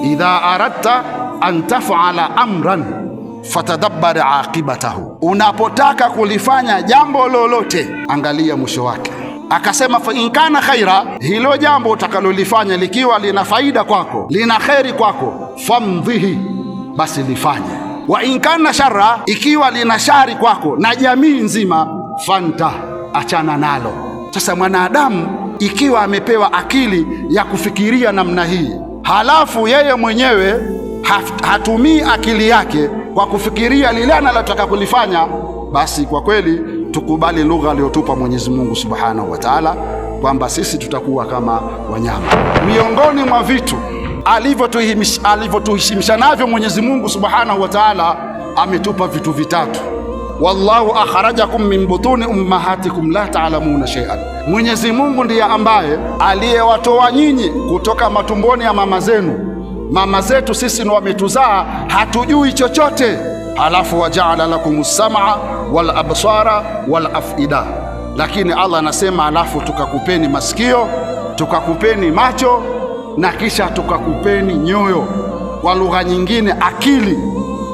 Idha aradta an taf'ala amran fatadabbar aqibatahu, unapotaka kulifanya jambo lolote angalia mwisho wake. Akasema fa in kana khaira, hilo jambo utakalolifanya likiwa lina faida kwako, lina kheri kwako, famdhihi, basi lifanye. Wa in kana sharra, ikiwa lina shari kwako na jamii nzima, fanta, achana nalo. Sasa mwanadamu ikiwa amepewa akili ya kufikiria namna hii, halafu yeye mwenyewe hatumii akili yake kwa kufikiria lile analotaka kulifanya, basi kwa kweli tukubali lugha aliyotupa Mwenyezi Mungu Subhanahu wa Ta'ala kwamba sisi tutakuwa kama wanyama. Miongoni mwa vitu alivyotuheshimisha navyo Mwenyezi Mungu Subhanahu wa Ta'ala, ametupa vitu vitatu. Wallahu akhrajakum min butuni ummahatikum la ta'lamuna shay'an, Mwenyezi Mungu ndiye ambaye aliyewatoa nyinyi kutoka matumboni ya mama zenu. Mama zetu sisi ni wametuzaa, hatujui chochote. Halafu wajaala lakumus sam'a wal absara wal afida, lakini Allah anasema halafu tukakupeni masikio, tukakupeni macho na kisha tukakupeni nyoyo, kwa lugha nyingine akili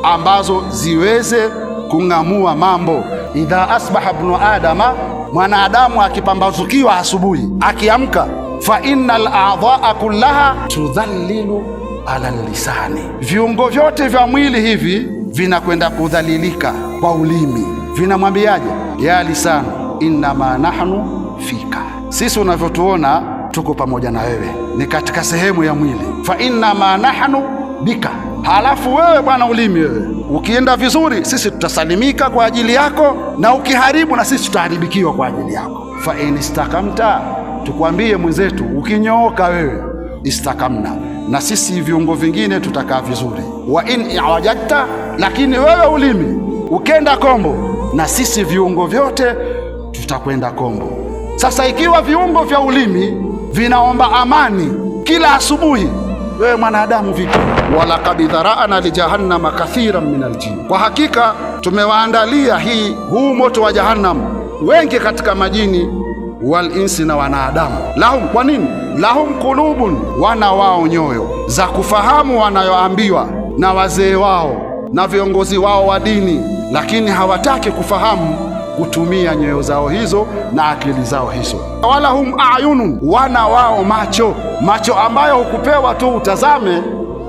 ambazo ziweze kung'amua mambo. Idha asbaha ibnu adama, mwanadamu akipambazukiwa asubuhi, akiamka, fa innal a'dha'a kullaha tudhallilu ala lisani, viungo vyote vya mwili hivi vinakwenda kudhalilika kwa ulimi. Vinamwambiaje? Ya lisanu innama nahnu fika, sisi unavyotuona tuko pamoja na wewe, ni katika sehemu ya mwili. Fa innama nahnu bika, halafu wewe bwana ulimi, wewe ukienda vizuri sisi tutasalimika kwa ajili yako, na ukiharibu na sisi tutaharibikiwa kwa ajili yako. Fa in istakamta, tukwambie mwenzetu, ukinyooka wewe, istakamna, na sisi viungo vingine tutakaa vizuri. Wa in i'wajadta, lakini wewe ulimi ukenda kombo, na sisi viungo vyote tutakwenda kombo. Sasa ikiwa viungo vya ulimi vinaomba amani kila asubuhi, wewe mwanadamu vipi? Walaqad dhara'na li jahannama kathiran min aljin, kwa hakika tumewaandalia huu moto wa jahannam wengi katika majini, wal insi, na wanadamu. Lahum, kwa nini? Lahum qulubun, wana wao nyoyo za kufahamu wanayoambiwa na wazee wao na viongozi wao wa dini, lakini hawataki kufahamu kutumia nyoyo zao hizo na akili zao hizo. Walahum ayunun, wana wao macho ambayo hukupewa tu utazame,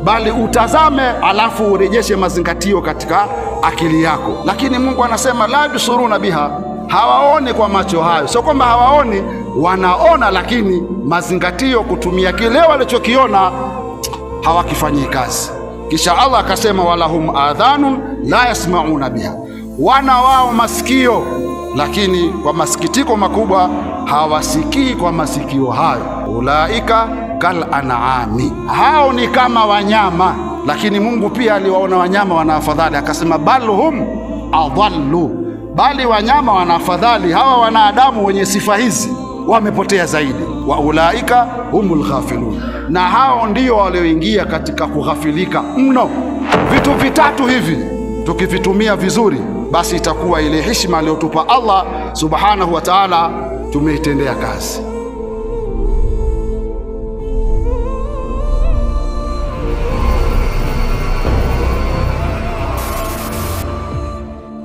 bali utazame alafu urejeshe mazingatio katika akili yako. Lakini Mungu anasema la yusuruna biha, hawaoni kwa macho hayo. Sio kwamba hawaoni, wanaona, lakini mazingatio, kutumia kile walichokiona hawakifanyii kazi. Kisha Allah akasema walahum adhanun la yasmauna biha, wana wao masikio, lakini kwa masikitiko makubwa hawasikii kwa masikio hayo. Ulaika kal an'ami, hao ni kama wanyama. Lakini Mungu pia aliwaona wanyama wana afadhali, akasema bal hum adallu, bali wanyama wana afadhali. Hawa wanadamu wenye sifa hizi wamepotea zaidi. Wa ulaika humul ghafilun, na hao ndio walioingia katika kughafilika mno. Vitu vitatu hivi tukivitumia vizuri, basi itakuwa ile heshima aliyotupa Allah Subhanahu wa Ta'ala tumeitendea kazi.